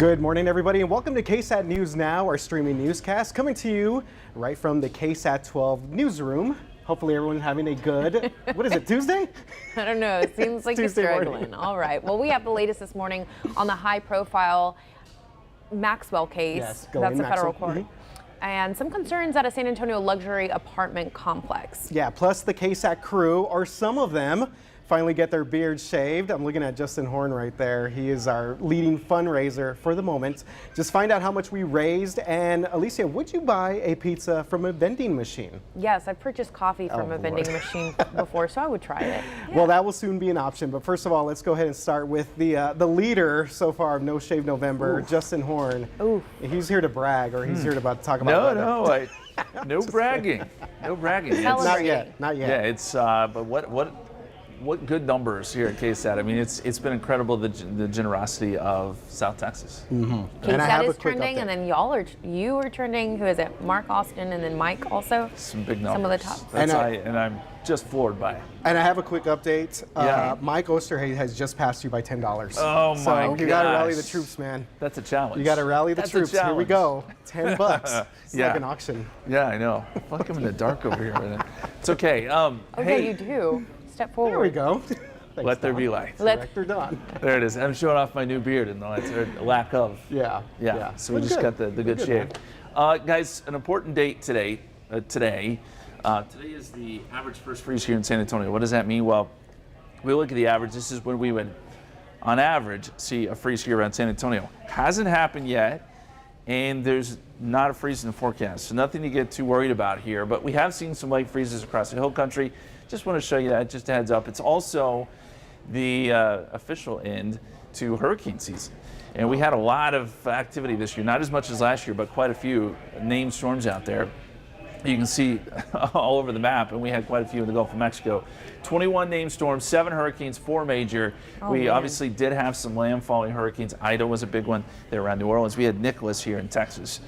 Good morning, everybody, and welcome to KSAT News Now, our streaming newscast, coming to you right from the KSAT 12 newsroom. Hopefully everyone's having a good, what is it, Tuesday? I don't know. It seems like you're struggling. All right. Well, we have the latest this morning on the high-profile Maxwell case. Yes, that's a federal Maxwell. court. And some concerns at a San Antonio luxury apartment complex. Yeah, plus the KSAT crew, or some of them, finally get their beards shaved. I'm looking at Justin Horn right there. He is our leading fundraiser for the moment. Just find out how much we raised. And Alicia, would you buy a pizza from a vending machine? Yes, I've purchased coffee from a vending machine before, so I would try it. Yeah. Well, that will soon be an option. But first of all, let's go ahead and start with the leader so far of No Shave November, Justin Horn. Ooh. He's here to brag, or he's here to talk about No bragging. No bragging. Not yet. Not yet. Yeah, it's but what good numbers here at KSAT. I mean, it's been incredible, the generosity of South Texas. KSAT is trending, and then you are trending. Who is it? Mark Austin, and then Mike also. Some big numbers. Some of the top. And I'm just floored by it. And I have a quick update. Yeah. Mike Osterhay has just passed you by $10. Oh my So you got to rally the gosh. troops, man. That's a challenge. You got to rally the That's troops. a Here we challenge. go. $10. It's Yeah. like an auction. Yeah, I know. I feel like I'm in the dark over here. Right now. It's okay. Okay, you do. Step forward. There we go. Thanks, Let there Don. be light. Director Don. There it is. I'm showing off my new beard and lack of. Yeah. So we We're just good. got the good We're shave. man. Guys, an important date today. Today is the average first freeze here in San Antonio. What does that mean? Well, we look at the average. This is when we would, on average, see a freeze here around San Antonio. Hasn't happened yet, and there's not a freeze in the forecast. So nothing to get too worried about here. But we have seen some light freezes across the hill country. Just want to show you that, just a heads up. It's also the official end to hurricane season. And we had a lot of activity this year, not as much as last year, but quite a few named storms out there. You can see all over the map, and we had quite a few in the Gulf of Mexico. 21 named storms, 7 hurricanes, 4 major. We obviously did have some landfalling hurricanes. Ida was a big one there around New Orleans. We had Nicholas here in Texas.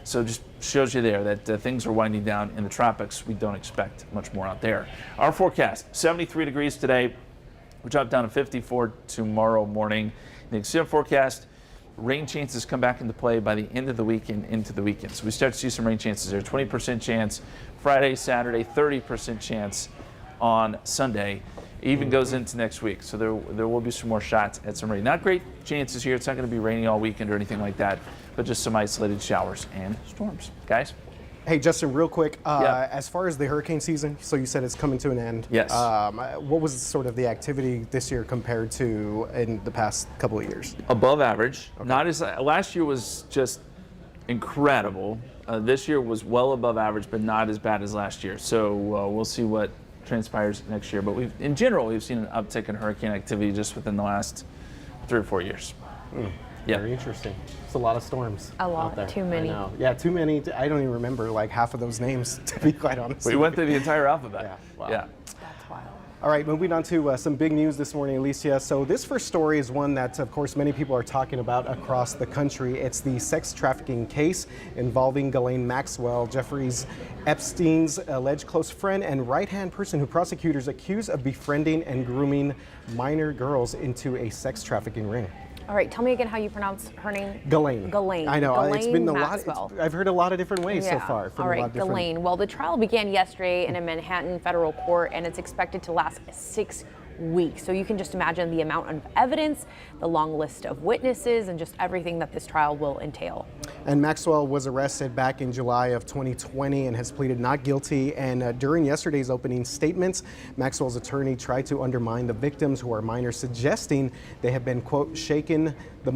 So just shows you there that things are winding down in the tropics. We don't expect much more out there. Our forecast, 73 degrees today. We'll drop down to 54 tomorrow morning. The extended forecast, rain chances come back into play by the end of the week and into the weekend. So we start to see some rain chances there. 20% chance Friday, Saturday, 30% chance on Sunday. Even goes into next week. So there will be some more shots at some rain. Not great chances here. It's not going to be raining all weekend or anything like that, but just some isolated showers and storms. Guys? Hey, Justin, real quick. Yeah. As far as the hurricane season, so you said it's coming to an end. Yes. What was sort of the activity this year compared to in the past couple of years? Above average. Not as last year was just incredible. This year was well above average, but not as bad as last year. So we'll see what transpires next year. But in general, we've seen an uptick in hurricane activity just within the last 3 or 4 years. Yeah. Very interesting. It's a lot of storms. A lot. out there. Too many. I know. Yeah, too many. I don't even remember like half of those names, to be quite honest. We went through the entire alphabet. Yeah. Wow. Yeah. That's wild. All right, moving on to some big news this morning, Alicia. So this first story is one that, of course, many people are talking about across the country. It's the sex trafficking case involving Ghislane Maxwell, Jeffrey Epstein's alleged close friend and right-hand person who prosecutors accuse of befriending and grooming minor girls into a sex trafficking ring. All right, tell me again how you pronounce her name. Ghislane. Ghislane. I know. It's been a lot. Maxwell. I've heard a lot of different ways so far. All from a lot right, of different- Ghislane. Well, the trial began yesterday in a Manhattan federal court, and it's expected to last 6 weeks. So you can just imagine the amount of evidence, the long list of witnesses, and just everything that this trial will entail. And Maxwell was arrested back in July of 2020 and has pleaded not guilty. And during yesterday's opening statements, Maxwell's attorney tried to undermine the victims, who are minors, suggesting they have been, quote, shaking the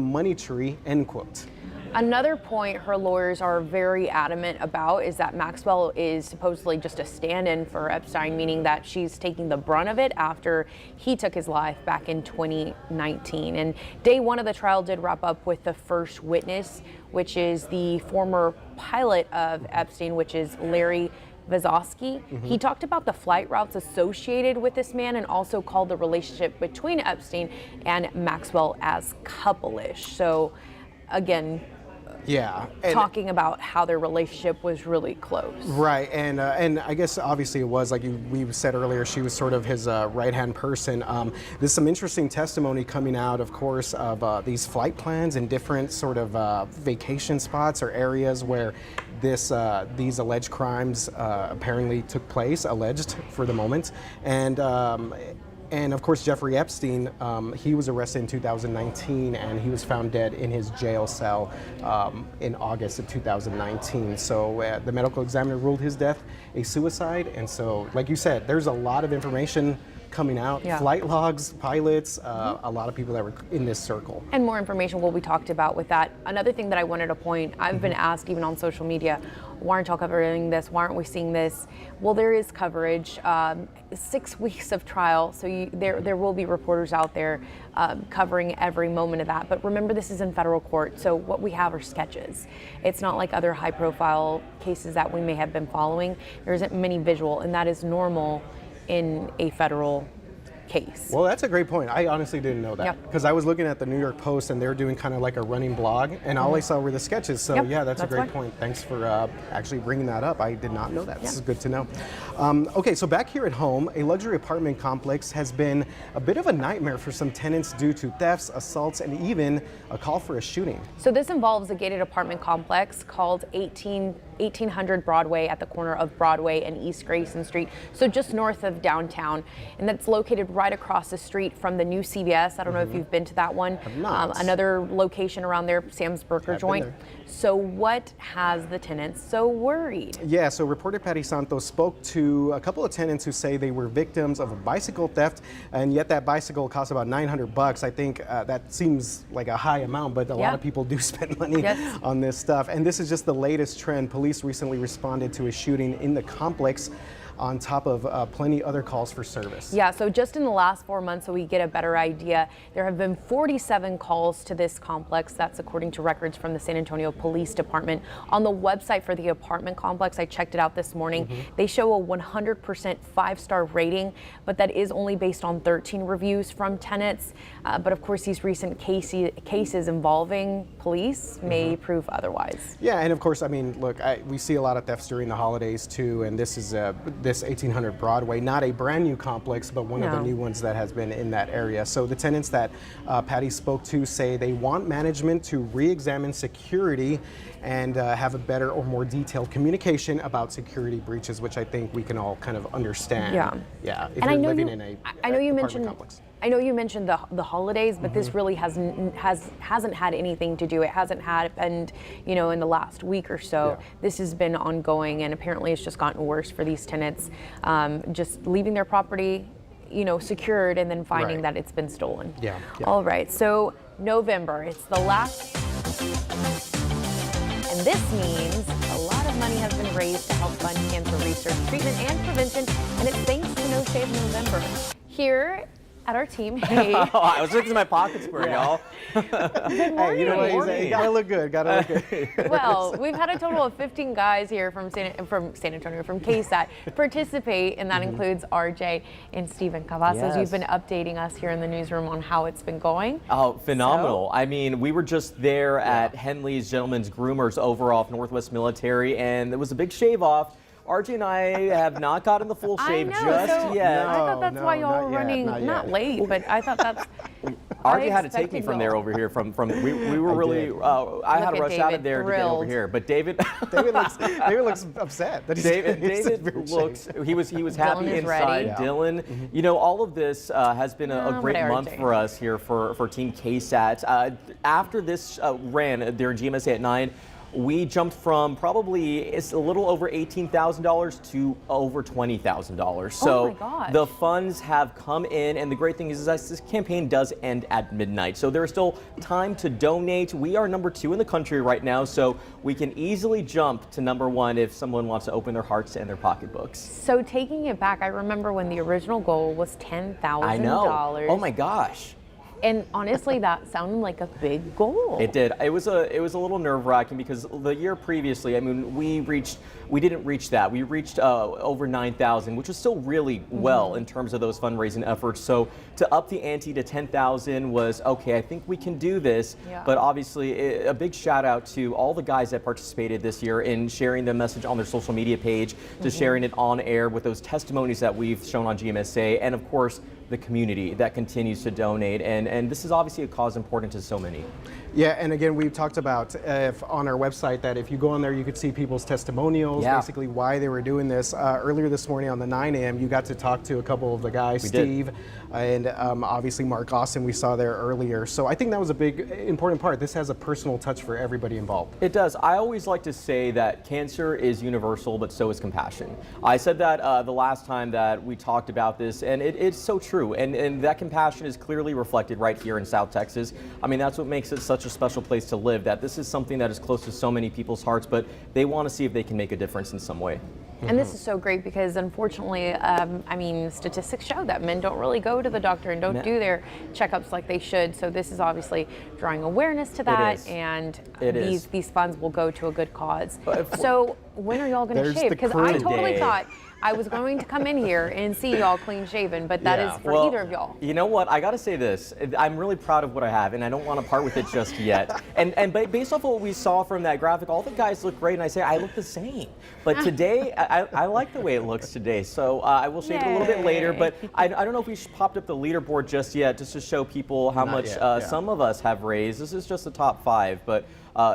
money tree, end quote. Another point her lawyers are very adamant about is that Maxwell is supposedly just a stand-in for Epstein, meaning that she's taking the brunt of it after he took his life back in 2019. And day one of the trial did wrap up with the first witness, which is the former pilot of Epstein, which is Larry Vazovsky. He talked about the flight routes associated with this man and also called the relationship between Epstein and Maxwell as couple-ish. So again, Yeah. And talking about how their relationship was really close. right, and I guess obviously it was like we said earlier, she was sort of his right-hand person. There's some interesting testimony coming out, of course, of these flight plans in different sort of vacation spots or areas where these alleged crimes apparently took place, alleged for the moment, and of course, Jeffrey Epstein, he was arrested in 2019 and he was found dead in his jail cell in August of 2019. So the medical examiner ruled his death a suicide. And so, like you said, there's a lot of information coming out, flight logs, pilots, a lot of people that were in this circle. And more information will be talked about with that. Another thing that I wanted to point, I've been asked even on social media, why aren't y'all covering this? Why aren't we seeing this? Well, there is coverage. 6 weeks of trial, so there will be reporters out there covering every moment of that. But remember, this is in federal court, so what we have are sketches. It's not like other high-profile cases that we may have been following. There isn't many visual, and that is normal in a federal case. Well, that's a great point. I honestly didn't know that because I was looking at the New York Post and they're doing kind of like a running blog, and all I saw were the sketches. So yeah, that's a great point. Thanks for actually bringing that up. I did not know that. This is good to know. Okay, so back here at home, a luxury apartment complex has been a bit of a nightmare for some tenants due to thefts, assaults, and even a call for a shooting. So this involves a gated apartment complex called 1800 Broadway at the corner of Broadway and East Grayson Street, so just north of downtown, and that's located right across the street from the new CVS. I don't know if you've been to that one. Another location around there, Sam's Burger Joint. So what has the tenants so worried? Yeah, so reporter Patty Santos spoke to a couple of tenants who say they were victims of a bicycle theft, and yet that bicycle cost about $900. I think that seems like a high amount, but a lot of people do spend money on this stuff. And this is just the latest trend. Police recently responded to a shooting in the complex on top of plenty other calls for service. Yeah, so just in the last 4 months, so we get a better idea, there have been 47 calls to this complex. That's according to records from the San Antonio Police Department. On the website for the apartment complex, I checked it out this morning, they show a 100% 5-star rating, but that is only based on 13 reviews from tenants. But of course, these recent cases involving police may prove otherwise. Yeah, and of course, I mean, look, we see a lot of thefts during the holidays too, and this is this 1800 Broadway, not a brand new complex, but one of the new ones that has been in that area. So the tenants that Patty spoke to say they want management to re-examine security and have a better or more detailed communication about security breaches, which I think we can all kind of understand. Yeah. If and you're living in a apartment complex. I know you mentioned the holidays, but this really hasn't had anything to do. It hasn't happened, in the last week or so. This has been ongoing, and apparently it's just gotten worse for these tenants, just leaving their property, secured, and then finding that it's been stolen. All right, so November, it's the last, and this means a lot of money has been raised to help fund cancer research, treatment, and prevention, and it's thanks to No Shave November. Here at our team, hey. I was fixing my pockets for y'all. Hey, you know what? You gotta look good. Well, we've had a total of 15 guys here from San Antonio, from KSAT, participate, and that includes RJ and Steven Cavazos. You've been updating us here in the newsroom on how it's been going. Oh, phenomenal. I mean, we were just there at Henley's Gentlemen's Groomers over off Northwest Military, and it was a big shave off. RJ and I have not gotten the full shave just yet. I thought that's why y'all were running, not late, but I thought that's... RJ had to take me from there over here. We were really... I had to rush out of there to get over here. But David looks upset. David looks... He was happy inside. Dylan, all of this has been a great month for us here for Team KSAT. After this ran during GMSA at 9, we jumped from probably a little over $18,000 to over $20,000. So the funds have come in, and the great thing is this campaign does end at midnight. So there is still time to donate. We are number 2 in the country right now, so we can easily jump to number 1 if someone wants to open their hearts and their pocketbooks. So taking it back, I remember when the original goal was $10,000. I know. Oh my gosh. And honestly, that sounded like a big goal. It did. It was a little nerve-wracking because the year previously, I mean, we didn't reach that. We reached over 9,000, which was still really well in terms of those fundraising efforts. So to up the ante to 10,000 was okay. I think we can do this. Yeah. But obviously, a big shout out to all the guys that participated this year in sharing the message on their social media page, to sharing it on air with those testimonies that we've shown on GMSA, and of course the community that continues to donate. And this is obviously a cause important to so many. Yeah, and again, we've talked about on our website that if you go on there, you could see people's testimonials, basically why they were doing this. Earlier this morning on the 9 a.m., you got to talk to a couple of the guys, Steve and obviously Mark Austin we saw there earlier. So I think that was a big, important part. This has a personal touch for everybody involved. It does. I always like to say that cancer is universal, but so is compassion. I said that the last time that we talked about this, and it's so true. And that compassion is clearly reflected right here in South Texas. I mean, that's what makes it such a special place to live, that this is something that is close to so many people's hearts, but they want to see if they can make a difference in some way. And this is so great because unfortunately, I mean, statistics show that men don't really go to the doctor and don't do their checkups like they should. So this is obviously drawing awareness to that, and these funds will go to a good cause. So when are y'all going to shave? Because I totally thought I was going to come in here and see y'all clean shaven, but that is for either of y'all. You know what? I got to say this. I'm really proud of what I have, and I don't want to part with it just yet. And based off of what we saw from that graphic, all the guys look great, and I say I look the same. But today, I like the way it looks today. So I will shave it a little bit later. But I don't know if we popped up the leaderboard just yet, just to show people how much some of us have raised. This is just the top 5, but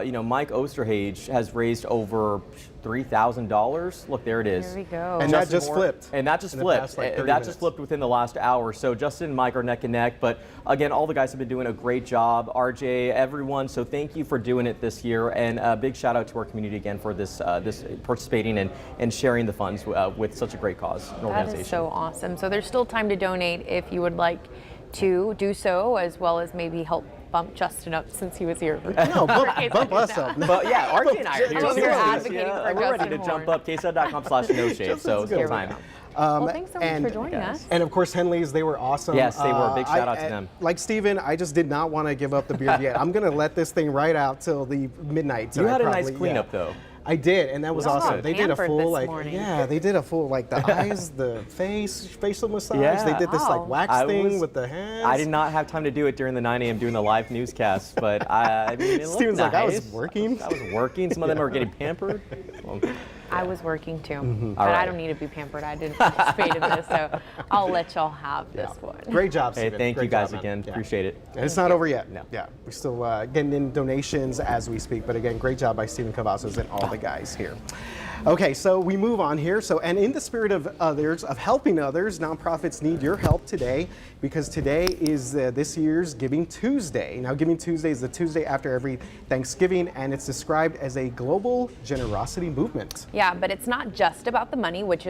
you know, Mike Osterhage has raised over $3,000. Look, there it is. There we go. And that just flipped. And that just flipped. That just flipped within the last hour. So Justin and Mike are neck and neck. But again, all the guys have been doing a great job. RJ, everyone. So thank you for doing it this year. And a big shout out to our community again for this participating and sharing the funds with such a great cause and organization. That is so awesome. So there's still time to donate if you would like to do so, as well as maybe help bump Justin up since he was here. No, bump us up. But yeah, RJ and I are here. I'm here advocating for we're ready to jump up. KSAT.com/no-shave. So it's good time. Well, thanks so much for joining us. And of course, Henley's, they were awesome. Yes, they were. Big shout out to them. Like Steven, I just did not want to give up the beard yet. I'm going to let this thing ride out till the midnight. You had a nice cleanup though. I did, and that was awesome. They did a full they did a full the eyes, the facial massage. Yeah. They did this wax thing with the hands. I did not have time to do it during the 9 a.m. doing the live newscast, but I mean, it Steven's looked nice. I was working. I was working. Some of them are getting pampered. I was working too, but I don't need to be pampered. I didn't participate in this, so I'll let y'all have this one. Great job, Steven. Hey, thank you guys again. Appreciate it. And it's not over yet. No. Yeah, we're still getting in donations as we speak. But again, great job by Steven Cavazos and all the guys here. Okay, so we move on here. So, and in the spirit of helping others, nonprofits need your help today, because today is this year's Giving Tuesday. Now, Giving Tuesday is the Tuesday after every Thanksgiving, and it's described as a global generosity movement. Yeah, but it's not just about the money, which,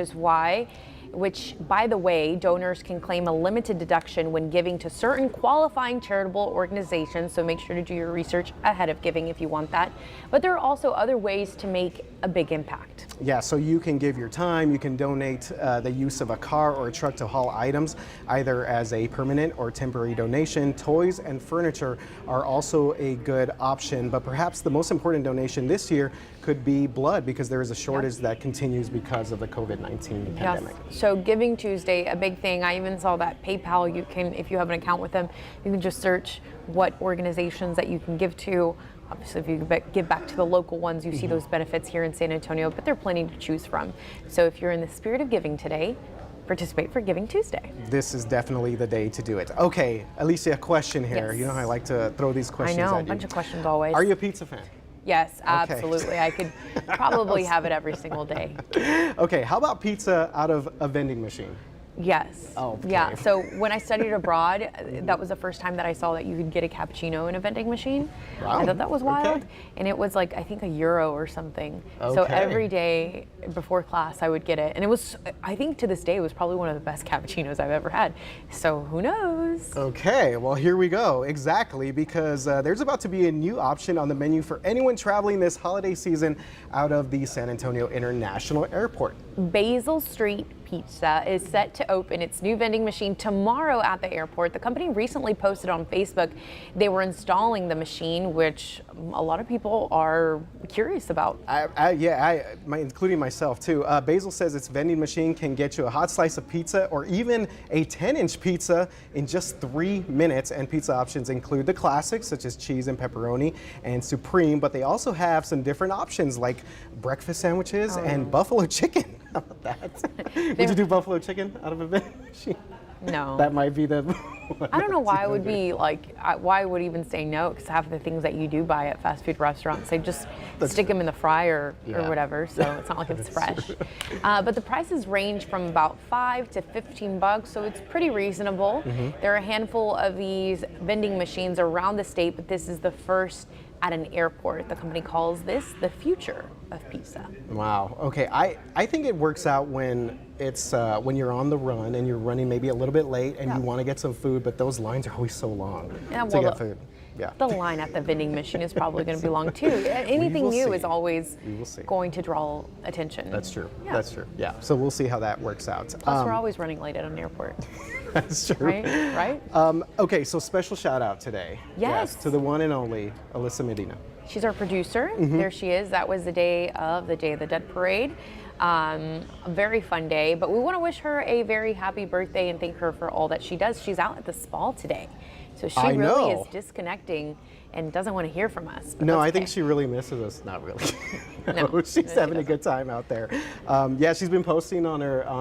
by the way, donors can claim a limited deduction when giving to certain qualifying charitable organizations. So make sure to do your research ahead of giving if you want that. But there are also other ways to make a big impact. Yeah, so you can give your time, you can donate the use of a car or a truck to haul items, either as a permanent or temporary donation. Toys and furniture are also a good option, but perhaps the most important donation this year could be blood, because there is a shortage that continues because of the COVID-19 pandemic. Yes. So Giving Tuesday, a big thing. I even saw that PayPal, you can, if you have an account with them, you can just search what organizations that you can give to. Obviously, if you give back to the local ones, you see those benefits here in San Antonio, but there are plenty to choose from. So if you're in the spirit of giving today, participate for Giving Tuesday. This is definitely the day to do it. Okay, Alicia, a question here. Yes. You know how I like to throw these questions at you. I know, a bunch of questions always. Are you a pizza fan? Yes, absolutely. I could probably have it every single day. Okay, how about pizza out of a vending machine? Yes. Oh, okay. Yeah. So when I studied abroad, that was the first time that I saw that you could get a cappuccino in a vending machine. Wow. I thought that was wild. Okay. And it was like, I think €1 or something. Okay. So every day before class, I would get it. And it was, I think to this day, it was probably one of the best cappuccinos I've ever had. So who knows? Okay, well, here we go. Exactly, because there's about to be a new option on the menu for anyone traveling this holiday season out of the San Antonio International Airport. Basil Street Pizza is set to open its new vending machine tomorrow at the airport. The company recently posted on Facebook they were installing the machine, which a lot of people are curious about. Including myself too. Basil says its vending machine can get you a hot slice of pizza or even a 10-inch pizza in just 3 minutes. And pizza options include the classics such as cheese and pepperoni and supreme, but they also have some different options like breakfast sandwiches and buffalo chicken. How about that? Would you do buffalo chicken out of a vending machine? No. That might be the I don't know why I would be like, why I would even say no, because half of the things that you do buy at fast food restaurants, they just stick them in the fryer or whatever, so it's not like it's fresh. But the prices range from about $5 to $15, so it's pretty reasonable. There are a handful of these vending machines around the state, but this is the first at an airport. The company calls this the future of pizza. Wow. Okay. I think it works out when it's when you're on the run and you're running maybe a little bit late and you want to get some food, but those lines are always so long to get food. Yeah. The line at the vending machine is probably going to be long too. Anything new is always going to draw attention. That's true. Yeah. That's true. Yeah. So we'll see how that works out. Plus, we're always running late at an airport. That's true. Right? Okay, so special shout out today. Yes. To the one and only Alyssa Medina. She's our producer. There she is. That was the Day of the Dead parade. A very fun day, but we want to wish her a very happy birthday and thank her for all that she does. She's out at the spa today, so she really is disconnecting and doesn't want to hear from us. No, I think she really misses us. Not really. No, she's having a good time out there. She's been posting on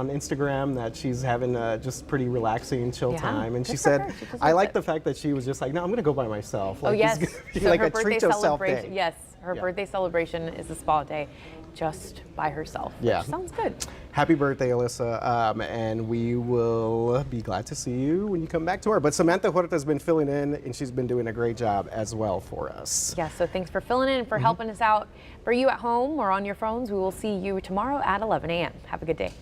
Instagram that she's having just pretty relaxing, chill time. And she said, I like the fact that she was just like, no, I'm going to go by myself. Like, so like her a birthday treat yourself celebration. day. Yes, her birthday celebration is a spa day, just by herself. Yeah, which sounds good. Happy birthday, Alyssa, and we will be glad to see you when you come back to her. But Samantha Huerta has been filling in, and she's been doing a great job as well for us. Yeah, so thanks for filling in and for helping us out. For you at home or on your phones, we will see you tomorrow at 11 a.m. Have a good day.